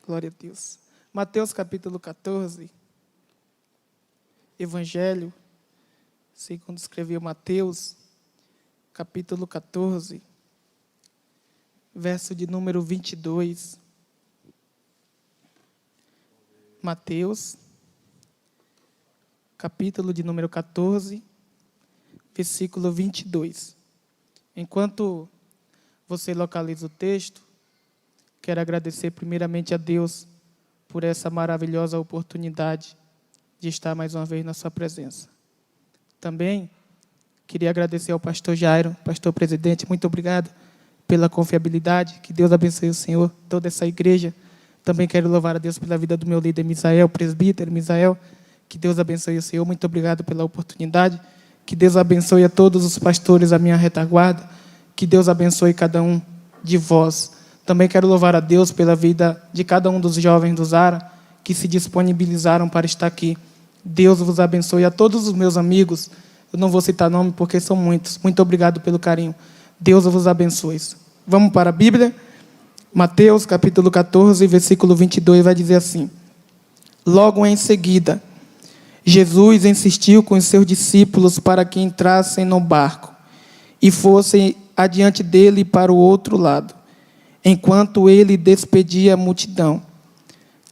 Glória a Deus. Mateus capítulo 14. Evangelho, segundo escreveu Mateus, capítulo 14, verso de número 22. Mateus, capítulo de número 14, versículo 22. Enquanto você localiza o texto, quero agradecer primeiramente a Deus por essa maravilhosa oportunidade de estar mais uma vez na sua presença. Também queria agradecer ao pastor Jairo, pastor presidente, muito obrigado pela confiabilidade, que Deus abençoe o Senhor, toda essa igreja. Também quero louvar a Deus pela vida do meu líder Misael, presbítero Misael, que Deus abençoe o Senhor, muito obrigado pela oportunidade, que Deus abençoe a todos os pastores, a minha retaguarda, que Deus abençoe cada um de vós. Também quero louvar a Deus pela vida de cada um dos jovens do Zara, que se disponibilizaram para estar aqui. Deus vos abençoe. A todos os meus amigos, eu não vou citar nome porque são muitos. Muito obrigado pelo carinho. Deus vos abençoe. Vamos para a Bíblia? Mateus, capítulo 14, versículo 22, vai dizer assim: Logo em seguida, Jesus insistiu com os seus discípulos para que entrassem no barco e fossem adiante dele para o outro lado, enquanto ele despedia a multidão.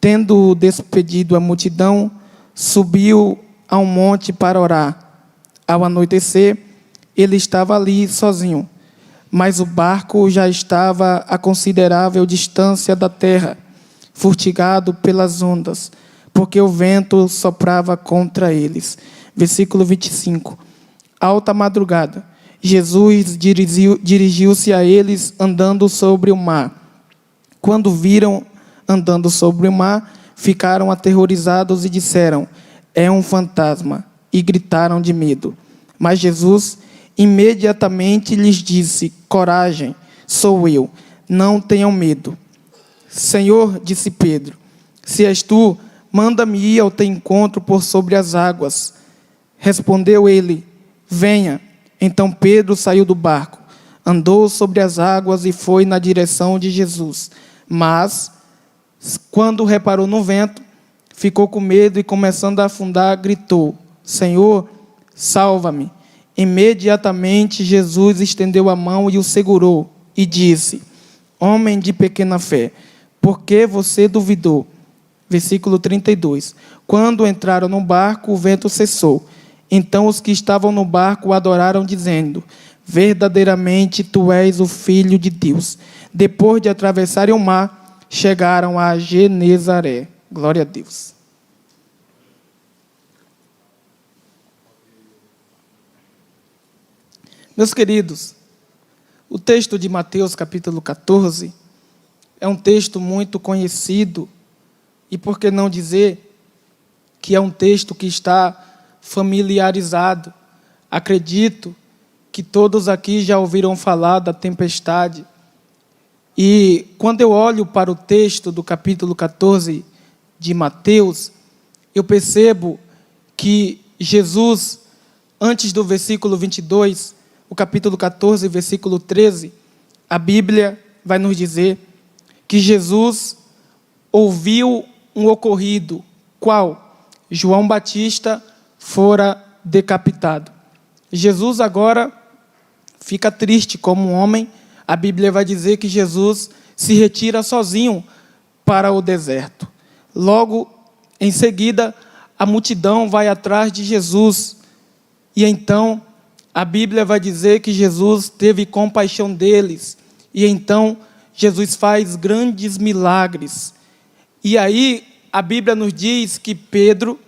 Tendo despedido a multidão, subiu a um monte para orar. Ao anoitecer, ele estava ali sozinho, mas o barco já estava a considerável distância da terra, fustigado pelas ondas, porque o vento soprava contra eles. Versículo 25. Alta madrugada, Jesus dirigiu-se a eles andando sobre o mar. Quando viram andando sobre o mar, ficaram aterrorizados e disseram: é um fantasma, e gritaram de medo. Mas Jesus imediatamente lhes disse: coragem, sou eu, não tenham medo. Senhor, disse Pedro, se és tu, manda-me ir ao teu encontro por sobre as águas. Respondeu ele: venha. Então Pedro saiu do barco, andou sobre as águas e foi na direção de Jesus. Mas, quando reparou no vento, ficou com medo e, começando a afundar, gritou: Senhor, salva-me. Imediatamente Jesus estendeu a mão e o segurou e disse: homem de pequena fé, por que você duvidou? Versículo 32. Quando entraram no barco, o vento cessou. Então os que estavam no barco o adoraram, dizendo: verdadeiramente tu és o Filho de Deus. Depois de atravessarem o mar, chegaram a Genezaré. Glória a Deus. Meus queridos, o texto de Mateus capítulo 14 é um texto muito conhecido, e por que não dizer que é um texto que está familiarizado. Acredito que todos aqui já ouviram falar da tempestade. E quando eu olho para o texto do capítulo 14 de Mateus, eu percebo que Jesus, antes do versículo 22, o capítulo 14, versículo 13, a Bíblia vai nos dizer que Jesus ouviu um ocorrido. Qual? João Batista fora decapitado. Jesus agora fica triste como um homem. A Bíblia vai dizer que Jesus se retira sozinho para o deserto. Logo em seguida, a multidão vai atrás de Jesus. E então, a Bíblia vai dizer que Jesus teve compaixão deles. E então, Jesus faz grandes milagres. E aí, a Bíblia nos diz que Pedro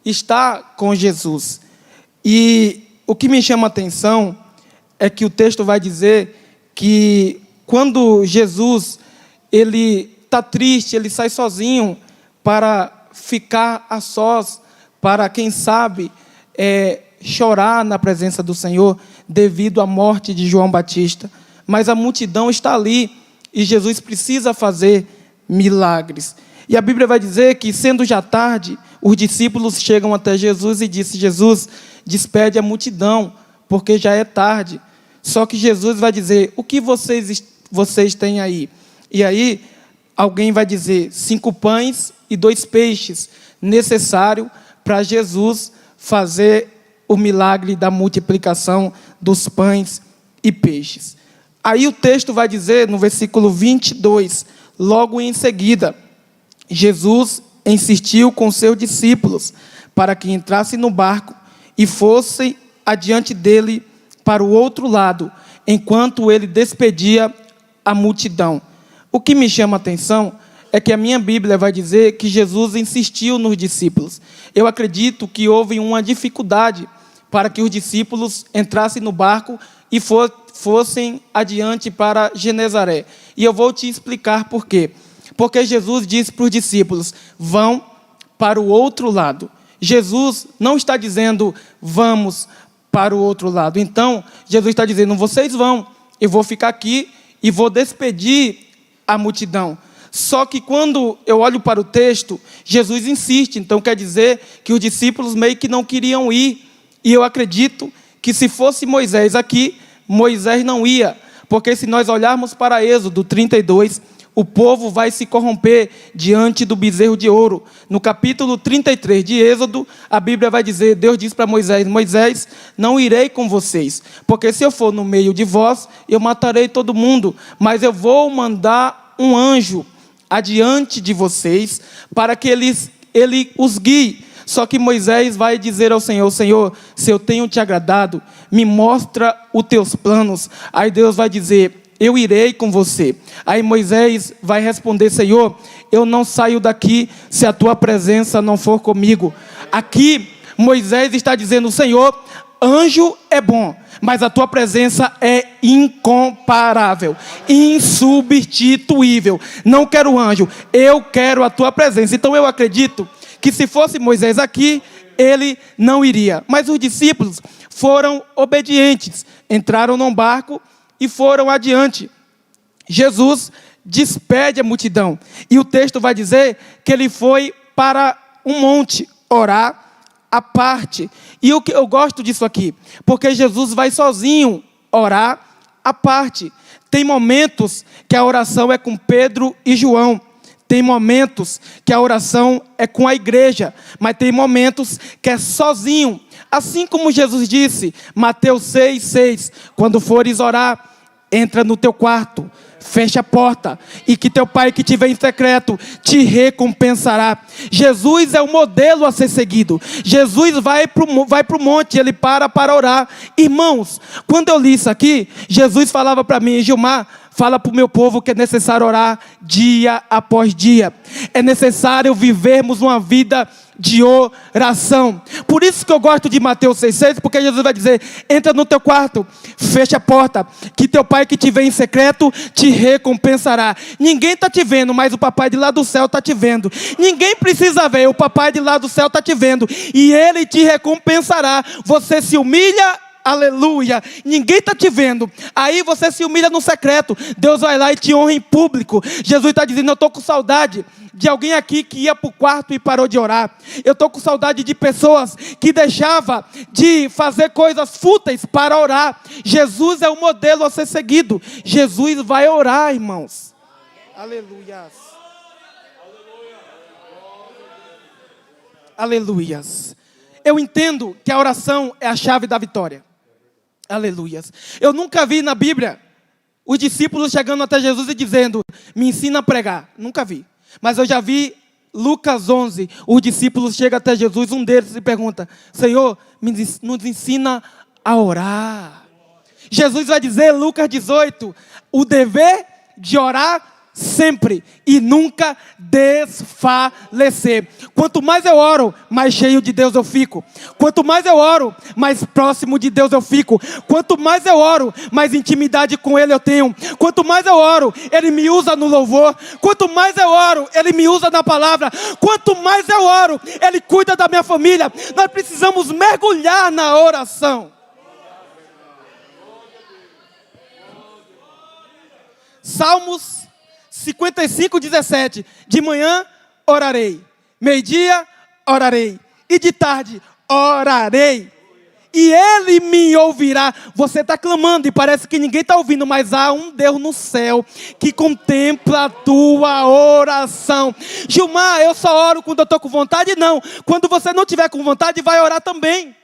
está com Jesus. E o que me chama a atenção é que o texto vai dizer que quando Jesus ele está triste, ele sai sozinho para ficar a sós, para, quem sabe, chorar na presença do Senhor devido à morte de João Batista. Mas a multidão está ali e Jesus precisa fazer milagres. E a Bíblia vai dizer que, sendo já tarde, os discípulos chegam até Jesus e dizem: Jesus, despede a multidão, porque já é tarde. Só que Jesus vai dizer: o que vocês têm aí? E aí, alguém vai dizer 5 pães e 2 peixes, necessário para Jesus fazer o milagre da multiplicação dos pães e peixes. Aí o texto vai dizer, no versículo 22, logo em seguida, Jesus insistiu com seus discípulos para que entrassem no barco e fossem adiante dele para o outro lado, enquanto ele despedia a multidão. O que me chama a atenção é que a minha Bíblia vai dizer que Jesus insistiu nos discípulos. Eu acredito que houve uma dificuldade para que os discípulos entrassem no barco e fossem adiante para Genezaré. E eu vou te explicar por quê. Porque Jesus disse para os discípulos, vão para o outro lado. Jesus não está dizendo, vamos para o outro lado. Então, Jesus está dizendo, vocês vão, eu vou ficar aqui e vou despedir a multidão. Só que quando eu olho para o texto, Jesus insiste. Então quer dizer que os discípulos meio que não queriam ir. E eu acredito que se fosse Moisés aqui, Moisés não ia. Porque se nós olharmos para Êxodo 32, o povo vai se corromper diante do bezerro de ouro. No capítulo 33 de Êxodo, a Bíblia vai dizer, Deus diz para Moisés, Moisés, não irei com vocês, porque se eu for no meio de vós, eu matarei todo mundo, mas eu vou mandar um anjo adiante de vocês, para que ele os guie. Só que Moisés vai dizer ao Senhor, Senhor, se eu tenho te agradado, me mostra os teus planos. Aí Deus vai dizer, eu irei com você. Aí Moisés vai responder, Senhor, eu não saio daqui se a tua presença não for comigo. Aqui Moisés está dizendo, Senhor, anjo é bom, mas a tua presença é incomparável, insubstituível. Não quero anjo, eu quero a tua presença. Então eu acredito que se fosse Moisés aqui, ele não iria. Mas os discípulos foram obedientes, entraram num barco e foram adiante. Jesus despede a multidão. E o texto vai dizer que ele foi para um monte orar à parte. E o que eu gosto disso aqui, porque Jesus vai sozinho orar à parte. Tem momentos que a oração é com Pedro e João. Tem momentos que a oração é com a igreja, mas tem momentos que é sozinho. Assim como Jesus disse, Mateus 6:6, quando fores orar, entra no teu quarto, fecha a porta, e que teu pai que te vê em secreto te recompensará. Jesus é o modelo a ser seguido. Jesus vai para o monte, ele para orar. Irmãos, quando eu li isso aqui, Jesus falava para mim, Gilmar, fala para o meu povo que é necessário orar dia após dia. É necessário vivermos uma vida de oração. Por isso que eu gosto de Mateus 6,6, porque Jesus vai dizer, entra no teu quarto, fecha a porta, que teu pai que te vê em secreto te recompensará. Ninguém está te vendo, mas o papai de lá do céu está te vendo. Ninguém precisa ver, o papai de lá do céu está te vendo. E ele te recompensará. Você se humilha, aleluia, ninguém está te vendo, aí você se humilha no secreto, Deus vai lá e te honra em público. Jesus está dizendo, eu estou com saudade de alguém aqui que ia para o quarto e parou de orar. Eu estou com saudade de pessoas que deixavam de fazer coisas fúteis para orar. Jesus é o modelo a ser seguido. Jesus vai orar, irmãos. Aleluias. Aleluias. Eu entendo que a oração é a chave da vitória. Aleluias. Eu nunca vi na Bíblia os discípulos chegando até Jesus e dizendo, me ensina a pregar. Nunca vi. Mas eu já vi Lucas 11, os discípulos chegam até Jesus, um deles se pergunta, Senhor, nos ensina a orar. Jesus vai dizer, Lucas 18, o dever de orar sempre e nunca desfalecer. Quanto mais eu oro, mais cheio de Deus eu fico. Quanto mais eu oro, mais próximo de Deus eu fico. Quanto mais eu oro, mais intimidade com Ele eu tenho. Quanto mais eu oro, Ele me usa no louvor. Quanto mais eu oro, Ele me usa na palavra. Quanto mais eu oro, Ele cuida da minha família. Nós precisamos mergulhar na oração. Salmos 55:17, de manhã orarei, meio-dia orarei, e de tarde orarei. e Ele me ouvirá. Você está clamando e parece que ninguém está ouvindo, mas há um Deus no céu que contempla a tua oração. Gilmar, eu só oro quando eu estou com vontade? Não. Quando você não tiver com vontade, vai orar também.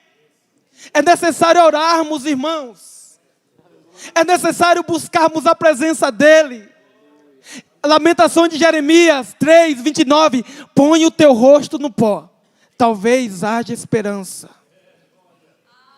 É necessário orarmos, irmãos. É necessário buscarmos a presença dEle. Lamentação de Jeremias 3, 29. Põe o teu rosto no pó, talvez haja esperança.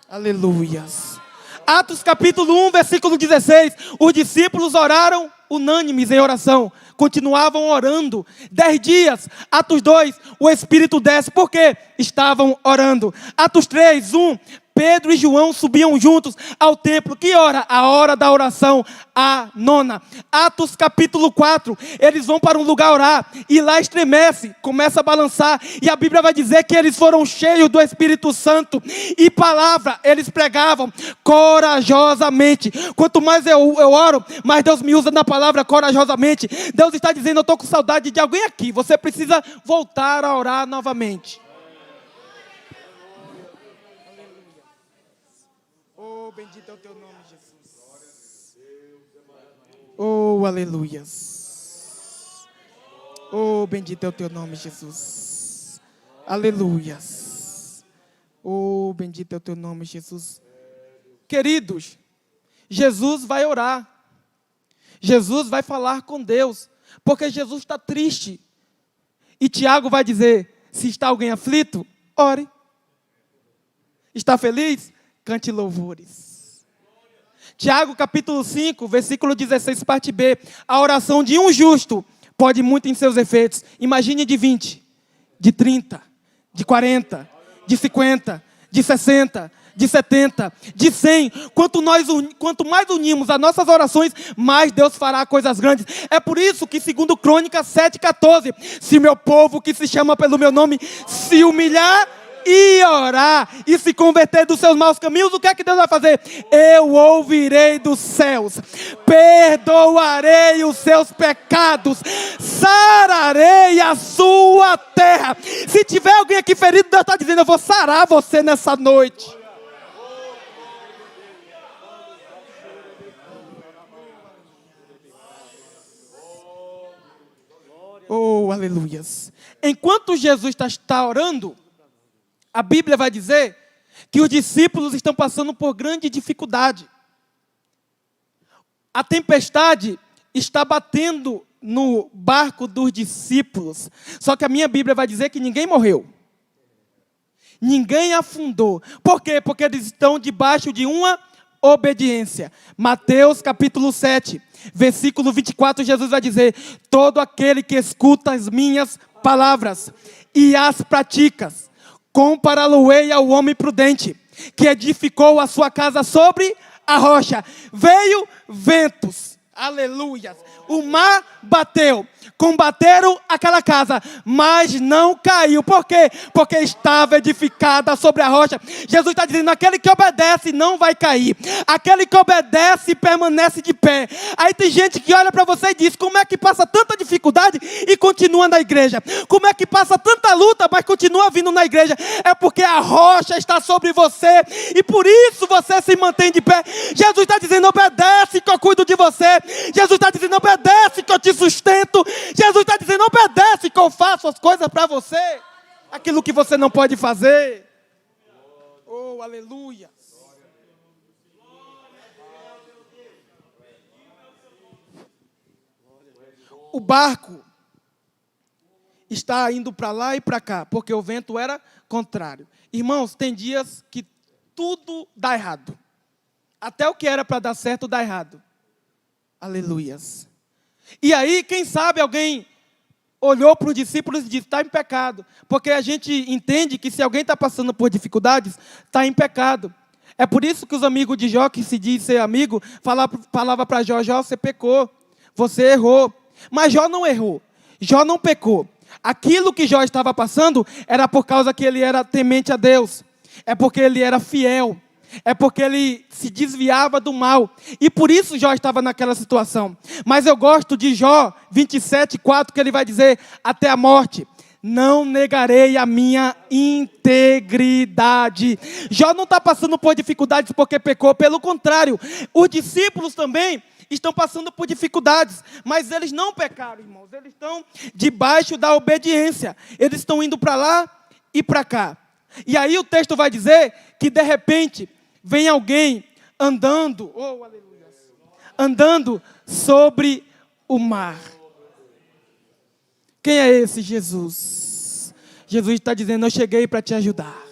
Aleluias. Atos capítulo 1, versículo 16. Os discípulos oraram unânimes em oração. Continuavam orando. 10 dias. Atos 2, o Espírito desce. Por quê? Estavam orando. Atos 3, 1. Pedro e João subiam juntos ao templo. Que hora? A hora da oração, a 9ª. Atos capítulo 4, eles vão para um lugar orar, e lá estremece, começa a balançar, e a Bíblia vai dizer que eles foram cheios do Espírito Santo, e palavra, eles pregavam corajosamente. Quanto mais eu oro, mais Deus me usa na palavra corajosamente. Deus está dizendo, eu estou com saudade de alguém aqui, você precisa voltar a orar novamente. Oh, bendito é o teu nome, Jesus. Oh, aleluias. Oh, bendito é o teu nome, Jesus. Aleluias. Oh, bendito é o teu nome, Jesus. Queridos, Jesus vai orar. Jesus vai falar com Deus, porque Jesus está triste. E Tiago vai dizer, se está alguém aflito, ore. Está feliz? Cante louvores. Tiago capítulo 5, versículo 16, parte B. A oração de um justo pode muito em seus efeitos. Imagine de 20, de 30, de 40, de 50, de 60, de 70, de 100. Quanto mais unimos as nossas orações, mais Deus fará coisas grandes. É por isso que, segundo Crônicas 7,14, se meu povo que se chama pelo meu nome se humilhar e orar, e se converter dos seus maus caminhos, o que é que Deus vai fazer? Eu ouvirei dos céus, perdoarei os seus pecados, sararei a sua terra. Se tiver alguém aqui ferido, Deus está dizendo, eu vou sarar você nessa noite. Oh, aleluias. Enquanto Jesus está orando, a Bíblia vai dizer que os discípulos estão passando por grande dificuldade. A tempestade está batendo no barco dos discípulos. Só que a minha Bíblia vai dizer que ninguém morreu. Ninguém afundou. Por quê? Porque eles estão debaixo de uma obediência. Mateus capítulo 7, versículo 24, Jesus vai dizer, todo aquele que escuta as minhas palavras e as pratica, compará-lo-ei ao homem prudente, que edificou a sua casa sobre a rocha. Veio ventos, aleluia, o mar bateu, combateram aquela casa, mas não caiu. Por quê? Porque estava edificada sobre a rocha. Jesus está dizendo, aquele que obedece não vai cair. Aquele que obedece permanece de pé. Aí tem gente que olha para você e diz, como é que passa tanta dificuldade e continua na igreja? Como é que passa tanta luta, mas continua vindo na igreja? É porque a rocha está sobre você, e por isso você se mantém de pé. Jesus está dizendo, obedece que eu cuido de você. Jesus está dizendo, obedece que eu te sustento. Jesus está dizendo, obedece que eu faço as coisas para você. Aquilo que você não pode fazer. Oh, aleluia. O barco está indo para lá e para cá, porque o vento era contrário. Irmãos, tem dias que tudo dá errado. Até o que era para dar certo dá errado. Aleluias. E aí, quem sabe alguém olhou para os discípulos e disse, está em pecado. Porque a gente entende que se alguém está passando por dificuldades, está em pecado. É por isso que os amigos de Jó, que se diz ser amigo, falava para Jó, Jó, você pecou, você errou. Mas Jó não errou, Jó não pecou. Aquilo que Jó estava passando era por causa que ele era temente a Deus. É porque ele era fiel. É porque ele se desviava do mal. E por isso Jó estava naquela situação. Mas eu gosto de Jó 27:4, que ele vai dizer, até a morte não negarei a minha integridade. Jó não está passando por dificuldades porque pecou, pelo contrário, os discípulos também estão passando por dificuldades, mas eles não pecaram, irmãos, eles estão debaixo da obediência, eles estão indo para lá e para cá. E aí o texto vai dizer que de repente vem alguém andando, oh aleluia, andando sobre o mar. Quem é esse? Jesus. Jesus está dizendo, eu cheguei para te ajudar.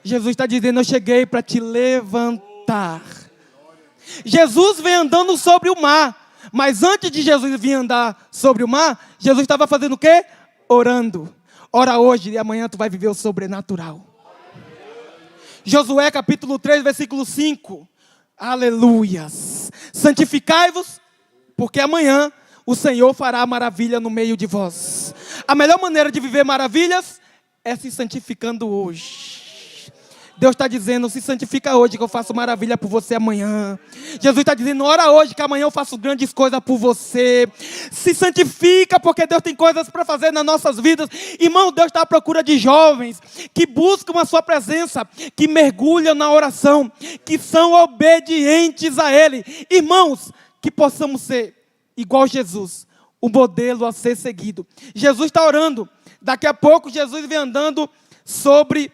Jesus está dizendo, eu cheguei para te levantar. Jesus vem andando sobre o mar. Mas antes de Jesus vir andar sobre o mar, Jesus estava fazendo o quê? Orando. Ora hoje e amanhã tu vai viver o sobrenatural. Josué capítulo 3, versículo 5. Aleluias. Santificai-vos, porque amanhã o Senhor fará maravilha no meio de vós. A melhor maneira de viver maravilhas é se santificando hoje. Deus está dizendo, se santifica hoje que eu faço maravilha por você amanhã. Jesus está dizendo, ora hoje que amanhã eu faço grandes coisas por você. Se santifica porque Deus tem coisas para fazer nas nossas vidas. Irmão, Deus está à procura de jovens que buscam a sua presença, que mergulham na oração, que são obedientes a Ele. Irmãos, que possamos ser igual Jesus, o modelo a ser seguido. Jesus está orando. Daqui a pouco Jesus vem andando sobre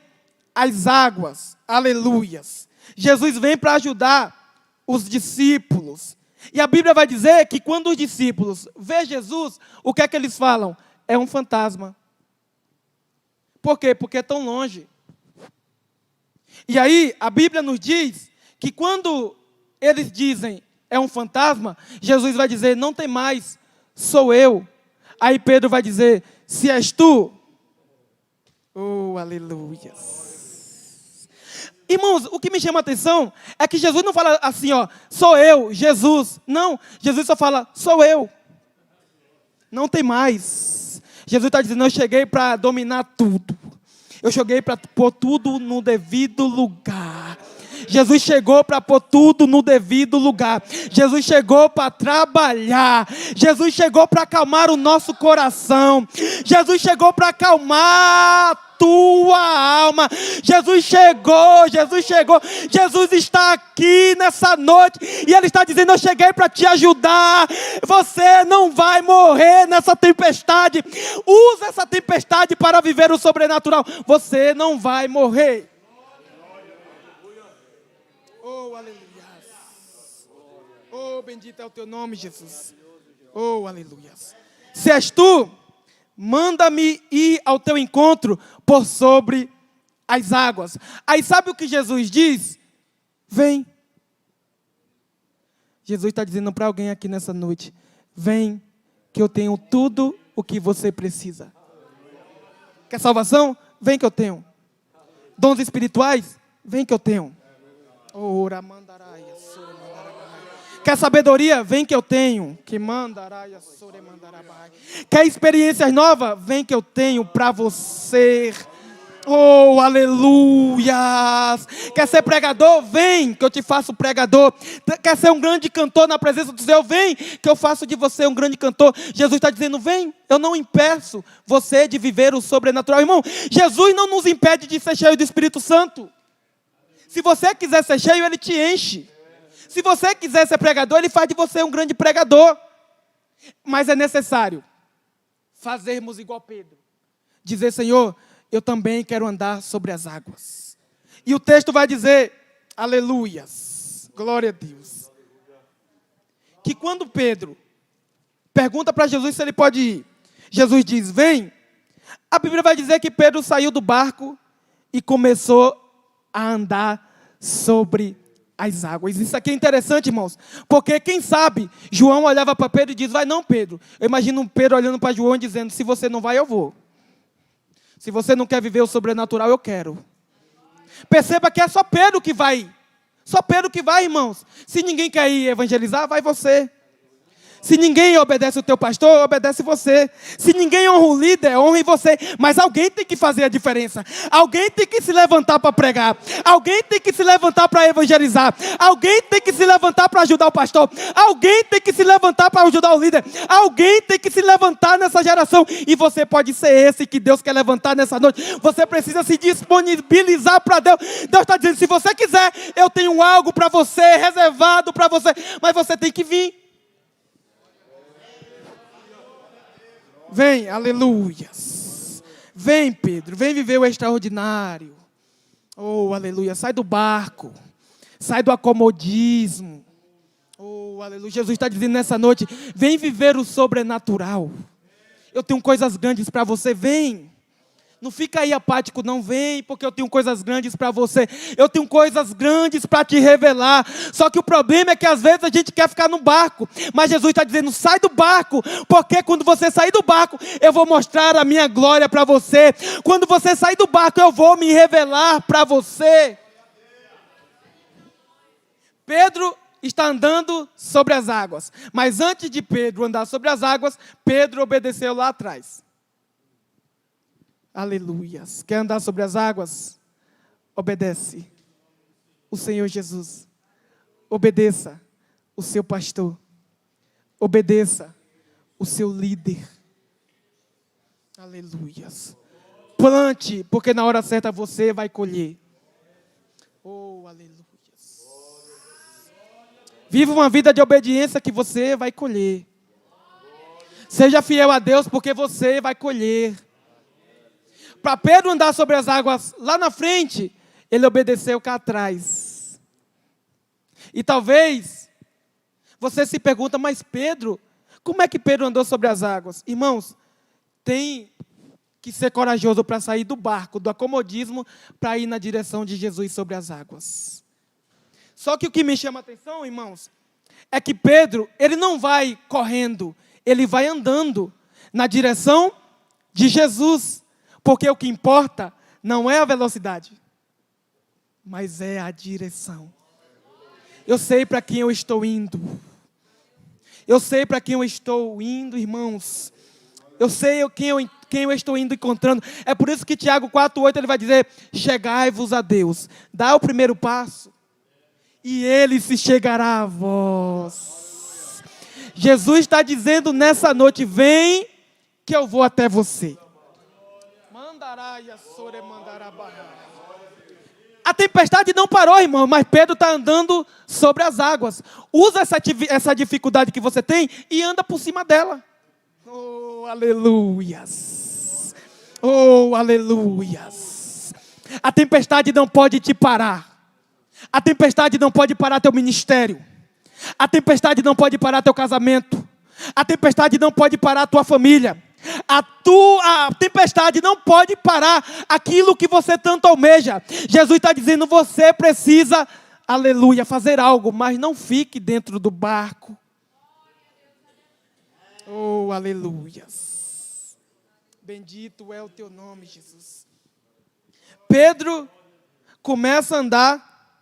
as águas, aleluias. Jesus vem para ajudar os discípulos. E a Bíblia vai dizer que quando os discípulos vê Jesus, o que é que eles falam? É um fantasma. Por quê? Porque é tão longe. E aí, a Bíblia nos diz que quando eles dizem é um fantasma, Jesus vai dizer, não tem mais, sou eu. Aí Pedro vai dizer, se és tu, oh, aleluias. Irmãos, o que me chama a atenção é que Jesus não fala assim, ó, sou eu, Jesus. Não, Jesus só fala, sou eu. Não tem mais. Jesus está dizendo, eu cheguei para dominar tudo. Eu cheguei para pôr tudo no devido lugar. Jesus chegou para pôr tudo no devido lugar. Jesus chegou para trabalhar. Jesus chegou para acalmar o nosso coração. Jesus chegou para acalmar a tua alma. Jesus chegou, Jesus chegou. Jesus está aqui nessa noite e Ele está dizendo, eu cheguei para te ajudar. Você não vai morrer nessa tempestade. Usa essa tempestade para viver o sobrenatural. Você não vai morrer. Oh, aleluia. Oh, bendito é o teu nome, Jesus. Oh, aleluia. Se és tu, manda-me ir ao teu encontro por sobre as águas. Aí sabe o que Jesus diz? Vem. Jesus está dizendo para alguém aqui nessa noite, vem, que eu tenho tudo o que você precisa. Quer salvação? Vem que eu tenho. Dons espirituais? Vem que eu tenho. Quer sabedoria? Vem que eu tenho. Quer experiências novas? Vem que eu tenho para você. Oh, aleluias. Quer ser pregador? Vem que eu te faço pregador. Quer ser um grande cantor na presença do Senhor? Vem que eu faço de você um grande cantor. Jesus está dizendo, vem, eu não impeço você de viver o sobrenatural. Irmão, Jesus não nos impede de ser cheio do Espírito Santo. Se você quiser ser cheio, Ele te enche. Se você quiser ser pregador, Ele faz de você um grande pregador. Mas é necessário fazermos igual Pedro. Dizer, Senhor, eu também quero andar sobre as águas. E o texto vai dizer, aleluias, glória a Deus. Que quando Pedro pergunta para Jesus se ele pode ir, Jesus diz, vem. A Bíblia vai dizer que Pedro saiu do barco e começou a andar sobre as águas. Isso aqui é interessante, irmãos, porque quem sabe, João olhava para Pedro e diz, vai não, Pedro. Eu imagino Pedro olhando para João e dizendo, se você não vai, eu vou. Se você não quer viver o sobrenatural, eu quero. Perceba que é só Pedro que vai. Só Pedro que vai, irmãos. Se ninguém quer ir evangelizar, vai você. Se ninguém obedece o teu pastor, obedece você. Se ninguém honra o líder, honre você. Mas alguém tem que fazer a diferença. Alguém tem que se levantar para pregar. Alguém tem que se levantar para evangelizar. Alguém tem que se levantar para ajudar o pastor. Alguém tem que se levantar para ajudar o líder. Alguém tem que se levantar nessa geração. E você pode ser esse que Deus quer levantar nessa noite. Você precisa se disponibilizar para Deus. Deus está dizendo, se você quiser, eu tenho algo para você, reservado para você. Mas você tem que vir. Vem, aleluias. Vem, Pedro, vem viver o extraordinário. Oh, aleluia. Sai do barco. Sai do acomodismo. Oh, aleluia. Jesus está dizendo nessa noite, vem viver o sobrenatural. Eu tenho coisas grandes para você, vem. Não fica aí apático, não, vem, porque eu tenho coisas grandes para você. Eu tenho coisas grandes para te revelar. Só que o problema é que às vezes a gente quer ficar no barco. Mas Jesus está dizendo, sai do barco. Porque quando você sair do barco, eu vou mostrar a minha glória para você. Quando você sair do barco, eu vou me revelar para você. Pedro está andando sobre as águas. Mas antes de Pedro andar sobre as águas, Pedro obedeceu lá atrás. Aleluias. Quer andar sobre as águas? Obedece o Senhor Jesus. Obedeça o seu pastor. Obedeça o seu líder. Aleluias. Plante, porque na hora certa você vai colher. Oh, aleluias. Viva uma vida de obediência que você vai colher. Seja fiel a Deus, porque você vai colher. Para Pedro andar sobre as águas lá na frente, ele obedeceu cá atrás. E talvez você se pergunta, mas Pedro, como é que Pedro andou sobre as águas? Irmãos, tem que ser corajoso para sair do barco, do acomodismo, para ir na direção de Jesus sobre as águas. Só que o que me chama a atenção, irmãos, é que Pedro, ele não vai correndo, ele vai andando na direção de Jesus. Porque o que importa não é a velocidade, mas é a direção. Eu sei para quem eu estou indo. Eu sei para quem eu estou indo, irmãos. Eu sei quem eu estou indo encontrando. É por isso que Tiago 4,8 ele vai dizer, chegai-vos a Deus. Dá o primeiro passo e Ele se chegará a vós. Jesus está dizendo nessa noite, vem que eu vou até você. A tempestade não parou, irmão, mas Pedro está andando sobre as águas. Usa essa dificuldade que você tem e anda por cima dela. Oh, aleluias. Oh, aleluias. A tempestade não pode te parar. A tempestade não pode parar teu ministério. A tempestade não pode parar teu casamento. A tempestade não pode parar a tua família. A tempestade não pode parar aquilo que você tanto almeja. Jesus está dizendo, você precisa, aleluia, fazer algo, mas não fique dentro do barco. Oh, aleluias. Bendito é o teu nome, Jesus. Pedro começa a andar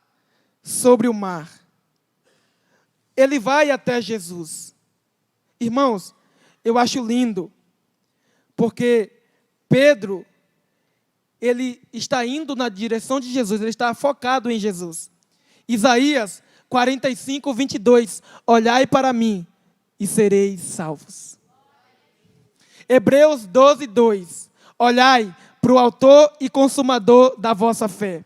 sobre o mar. Ele vai até Jesus. Irmãos, eu acho lindo. Porque Pedro, ele está indo na direção de Jesus, ele está focado em Jesus. Isaías 45, 22, olhai para mim e sereis salvos. Hebreus 12, 2, olhai para o autor e consumador da vossa fé.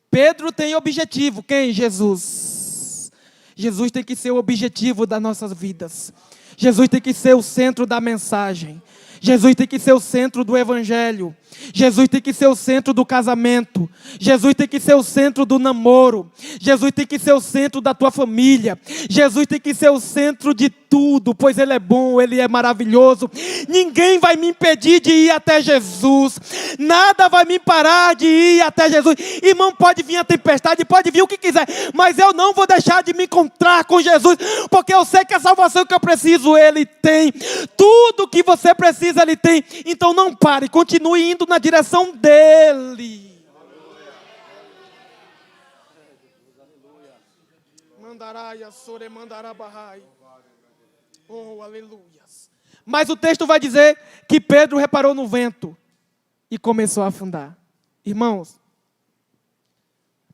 Pedro tem objetivo, quem? Jesus. Jesus tem que ser o objetivo das nossas vidas. Jesus tem que ser o centro da mensagem. Jesus tem que ser o centro do evangelho. Jesus tem que ser o centro do casamento. Jesus tem que ser o centro do namoro. Jesus tem que ser o centro da tua família. Jesus tem que ser o centro de tudo, pois Ele é bom, Ele é maravilhoso. Ninguém vai me impedir de ir até Jesus. Nada vai me parar de ir até Jesus. Irmão, pode vir a tempestade, pode vir o que quiser, mas eu não vou deixar de me encontrar com Jesus, porque eu sei que a salvação que eu preciso, Ele tem. Tudo que você precisa, Ele tem. Então não pare, continue indo na direção dEle. Oh, aleluias. Mas o texto vai dizer que Pedro reparou no vento e começou a afundar. Irmãos,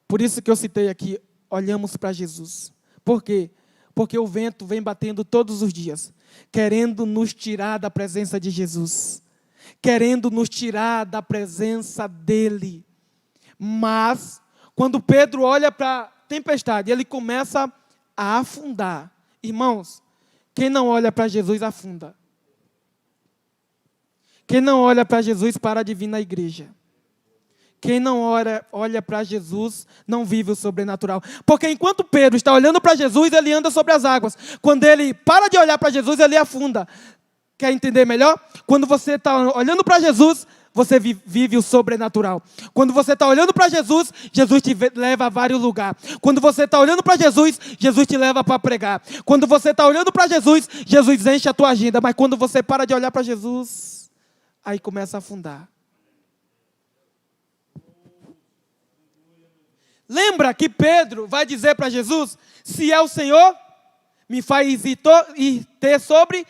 por isso que eu citei aqui, olhamos para Jesus. Por quê? Porque o vento vem batendo todos os dias, querendo nos tirar da presença de Jesus, querendo nos tirar da presença dele. Mas, quando Pedro olha para a tempestade, ele começa a afundar. Irmãos, quem não olha para Jesus afunda. Quem não olha para Jesus para de vir na igreja. Quem não olha para Jesus não vive o sobrenatural. Porque enquanto Pedro está olhando para Jesus, ele anda sobre as águas. Quando ele para de olhar para Jesus, ele afunda. Quer entender melhor? Quando você está olhando para Jesus, você vive o sobrenatural. Quando você está olhando para Jesus, Jesus te leva a vários lugares. Quando você está olhando para Jesus, Jesus te leva para pregar. Quando você está olhando para Jesus, Jesus enche a tua agenda. Mas quando você para de olhar para Jesus, aí começa a afundar. Lembra que Pedro vai dizer para Jesus, se é o Senhor, me faz ir ter sobre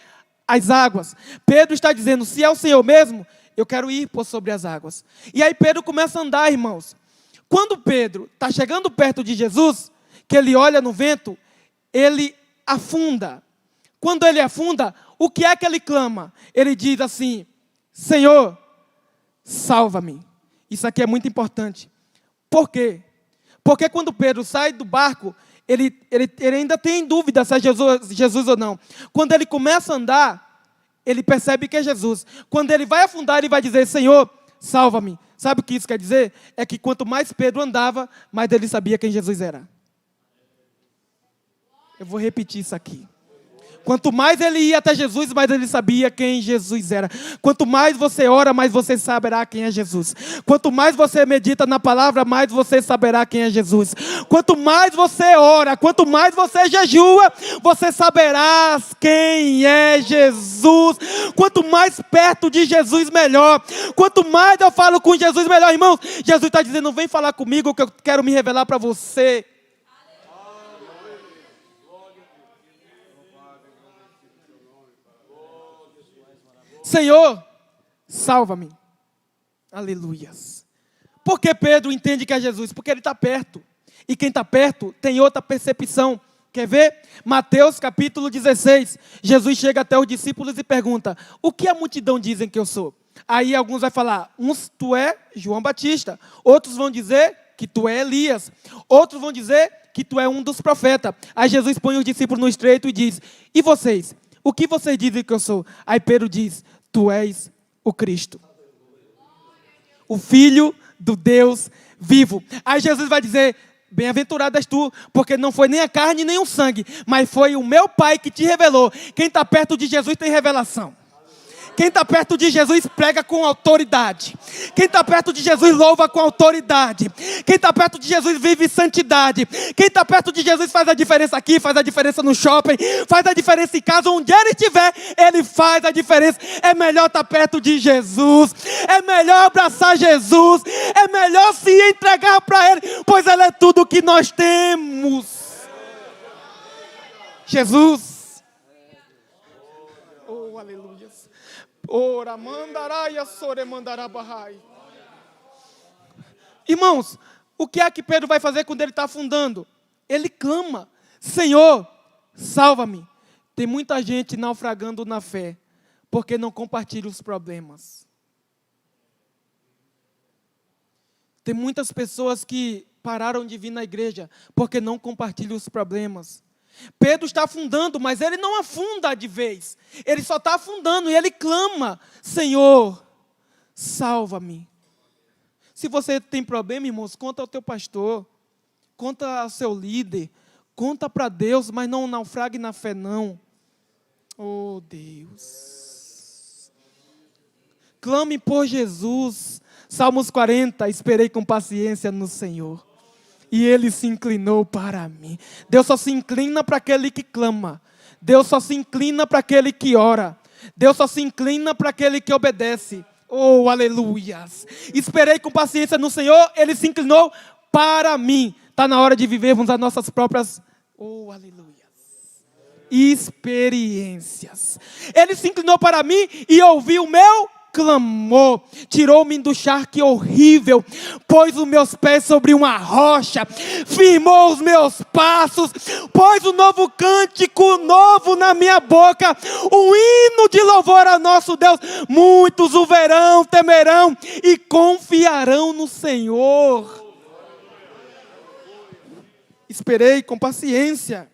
as águas. Pedro está dizendo, se é o Senhor mesmo, eu quero ir por sobre as águas. E aí Pedro começa a andar, irmãos. Quando Pedro está chegando perto de Jesus, que ele olha no vento, ele afunda. Quando ele afunda, o que é que ele clama? Ele diz assim, Senhor, salva-me. Isso aqui é muito importante. Por quê? Porque quando Pedro sai do barco, ele ainda tem dúvida se é Jesus ou não. Quando ele começa a andar, ele percebe que é Jesus. Quando ele vai afundar, ele vai dizer, Senhor, salva-me. Sabe o que isso quer dizer? É que quanto mais Pedro andava, mais ele sabia quem Jesus era. Eu vou repetir isso aqui. Quanto mais ele ia até Jesus, mais ele sabia quem Jesus era. Quanto mais você ora, mais você saberá quem é Jesus. Quanto mais você medita na palavra, mais você saberá quem é Jesus. Quanto mais você ora, quanto mais você jejua, você saberá quem é Jesus. Quanto mais perto de Jesus, melhor. Quanto mais eu falo com Jesus, melhor. Irmãos, Jesus está dizendo, não vem falar comigo que eu quero me revelar para você. Senhor, salva-me. Aleluias. Por que Pedro entende que é Jesus? Porque ele está perto. E quem está perto tem outra percepção. Quer ver? Mateus capítulo 16. Jesus chega até os discípulos e pergunta, o que a multidão dizem que eu sou? Aí alguns vão falar, uns tu é João Batista. Outros vão dizer que tu é Elias. Outros vão dizer que tu é um dos profetas. Aí Jesus põe os discípulos no estreito e diz, e vocês? O que vocês dizem que eu sou? Aí Pedro diz, tu és o Cristo, o Filho do Deus vivo. Aí Jesus vai dizer, bem-aventurado és tu, porque não foi nem a carne nem o sangue, mas foi o meu Pai que te revelou. Quem está perto de Jesus tem revelação. Quem está perto de Jesus prega com autoridade. Quem está perto de Jesus louva com autoridade. Quem está perto de Jesus vive santidade. Quem está perto de Jesus faz a diferença aqui, faz a diferença no shopping, faz a diferença em casa, onde ele estiver, ele faz a diferença. É melhor estar perto de Jesus, é melhor abraçar Jesus, é melhor se entregar para ele, pois ele é tudo o que nós temos. Jesus. Oh, aleluia. Ora, mandaraia, sore, mandarabahai. Irmãos, o que é que Pedro vai fazer quando ele está afundando? Ele clama, Senhor, salva-me. Tem muita gente naufragando na fé, porque não compartilha os problemas. Tem muitas pessoas que pararam de vir na igreja, porque não compartilham os problemas. Pedro está afundando, mas ele não afunda de vez. Ele só está afundando e ele clama, Senhor, salva-me. Se você tem problema, irmãos, conta ao teu pastor, conta ao seu líder, conta para Deus, mas não naufrague na fé não. Oh Deus. Clame por Jesus. Salmos 40, esperei com paciência no Senhor. E ele se inclinou para mim. Deus só se inclina para aquele que clama. Deus só se inclina para aquele que ora. Deus só se inclina para aquele que obedece. Oh, aleluias. Esperei com paciência no Senhor, ele se inclinou para mim. Está na hora de vivermos as nossas próprias... Oh, aleluias. experiências. Ele se inclinou para mim e ouviu o meu clamor, tirou-me do charque horrível, pôs os meus pés sobre uma rocha, firmou os meus passos, pôs um novo cântico novo na minha boca, um hino de louvor ao nosso Deus. Muitos o verão, temerão e confiarão no Senhor. Esperei com paciência.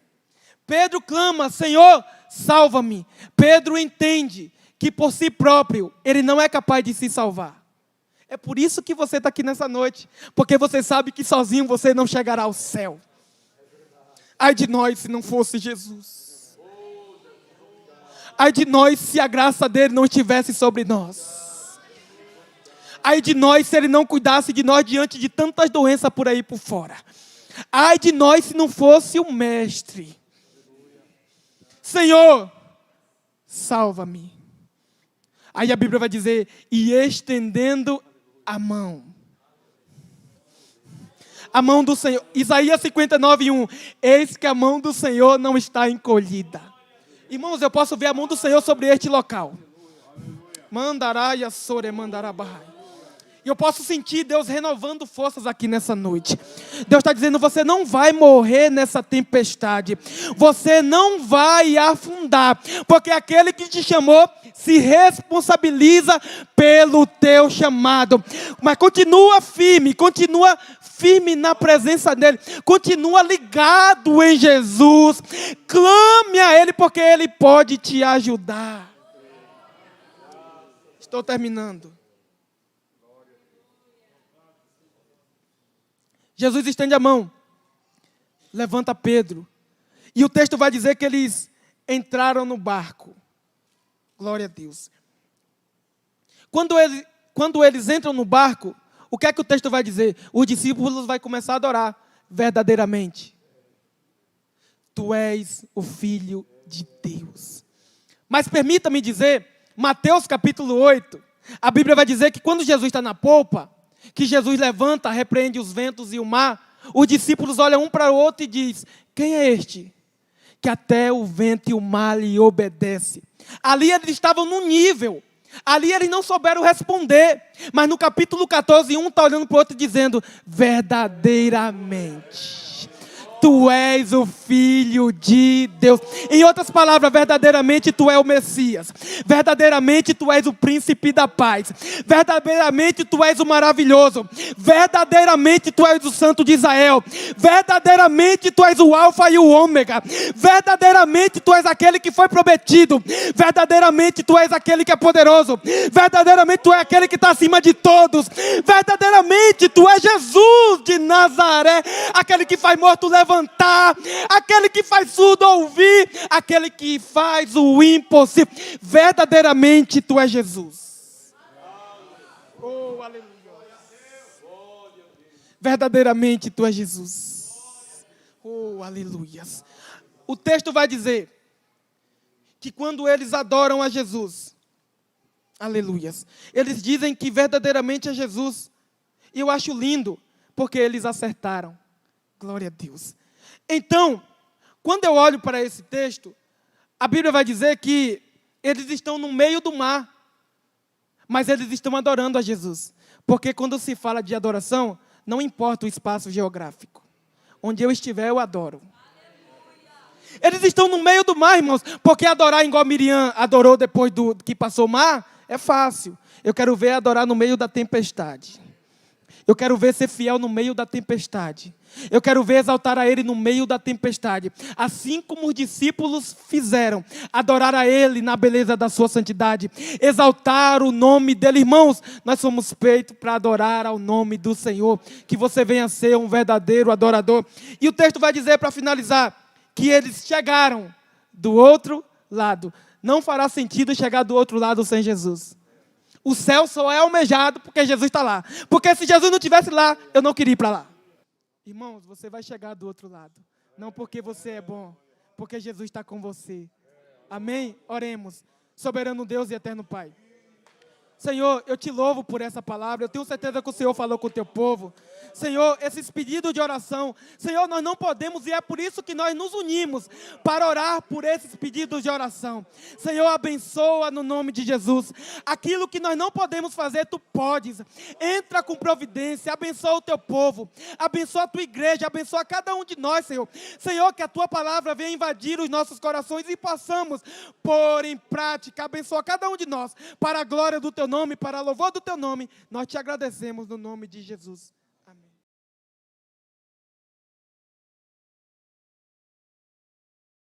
Pedro clama: Senhor, salva-me. Pedro entende que por si próprio ele não é capaz de se salvar. É por isso que você está aqui nessa noite, porque você sabe que sozinho você não chegará ao céu. Ai de nós se não fosse Jesus. Ai de nós se a graça dele não estivesse sobre nós. Ai de nós se ele não cuidasse de nós diante de tantas doenças por aí por fora. Ai de nós se não fosse o Mestre. Senhor, salva-me. Aí a Bíblia vai dizer: e estendendo a mão. A mão do Senhor. Isaías 59:1. Eis que a mão do Senhor não está encolhida. Irmãos, eu posso ver a mão do Senhor sobre este local. Mandaraia sore mandarabai. E eu posso sentir Deus renovando forças aqui nessa noite. Deus está dizendo: você não vai morrer nessa tempestade. Você não vai afundar. Porque aquele que te chamou se responsabiliza pelo teu chamado. Mas continua firme na presença dEle. Continua ligado em Jesus. Clame a Ele, porque Ele pode te ajudar. Estou terminando. Jesus estende a mão, levanta Pedro, e o texto vai dizer que eles entraram no barco. Glória a Deus. Quando eles entram no barco, o que é que o texto vai dizer? Os discípulos vão começar a adorar verdadeiramente. Tu és o Filho de Deus. Mas permita-me dizer, Mateus capítulo 8, a Bíblia vai dizer que quando Jesus está na polpa, que Jesus levanta, repreende os ventos e o mar, os discípulos olham um para o outro e dizem: quem é este? Que até o vento e o mar lhe obedecem. Ali eles estavam num nível, ali eles não souberam responder, mas no capítulo 14, um está olhando para o outro e dizendo: verdadeiramente, Tu és o Filho de Deus. Em outras palavras, verdadeiramente Tu és o Messias. Verdadeiramente Tu és o Príncipe da Paz. Verdadeiramente Tu és o Maravilhoso. Verdadeiramente Tu és o Santo de Israel. Verdadeiramente Tu és o Alfa e o Ômega. Verdadeiramente Tu és aquele que foi prometido. Verdadeiramente Tu és aquele que é poderoso. Verdadeiramente Tu és aquele que está acima de todos. Verdadeiramente Tu és Jesus de Nazaré. Aquele que faz morto levantar, aquele que faz surdo ouvir, aquele que faz o impossível. Verdadeiramente Tu és Jesus. Oh, aleluia. Verdadeiramente Tu és Jesus. Oh, aleluia. O texto vai dizer que quando eles adoram a Jesus, aleluia, eles dizem que verdadeiramente é Jesus. E eu acho lindo, porque eles acertaram. Glória a Deus. Então, quando eu olho para esse texto, a Bíblia vai dizer que eles estão no meio do mar, mas eles estão adorando a Jesus. Porque quando se fala de adoração, não importa o espaço geográfico. Onde eu estiver, eu adoro. Eles estão no meio do mar, irmãos, porque adorar igual Miriam adorou depois que passou o mar, é fácil. Eu quero ver adorar no meio da tempestade. Eu quero ver ser fiel no meio da tempestade. Eu quero ver exaltar a Ele no meio da tempestade. Assim como os discípulos fizeram. Adorar a Ele na beleza da sua santidade. Exaltar o nome dEle. Irmãos, nós somos feitos para adorar ao nome do Senhor. Que você venha ser um verdadeiro adorador. E o texto vai dizer, para finalizar, que eles chegaram do outro lado. Não fará sentido chegar do outro lado sem Jesus. O céu só é almejado porque Jesus está lá. Porque se Jesus não estivesse lá, eu não queria ir para lá. Irmãos, você vai chegar do outro lado. Não porque você é bom, porque Jesus está com você. Amém? Oremos. Soberano Deus e eterno Pai. Senhor, eu te louvo por essa palavra. Eu tenho certeza que o Senhor falou com o teu povo. Senhor, esses pedidos de oração, Senhor, nós não podemos, e é por isso que nós nos unimos para orar por esses pedidos de oração. Senhor, abençoa no nome de Jesus. Aquilo que nós não podemos fazer, tu podes. Entra com providência, abençoa o teu povo, abençoa a tua igreja, abençoa cada um de nós, Senhor. Senhor, que a tua palavra venha invadir os nossos corações e possamos pôr em prática, abençoa cada um de nós, para a glória do teu nome, para a louvor do teu nome. Nós te agradecemos no nome de Jesus.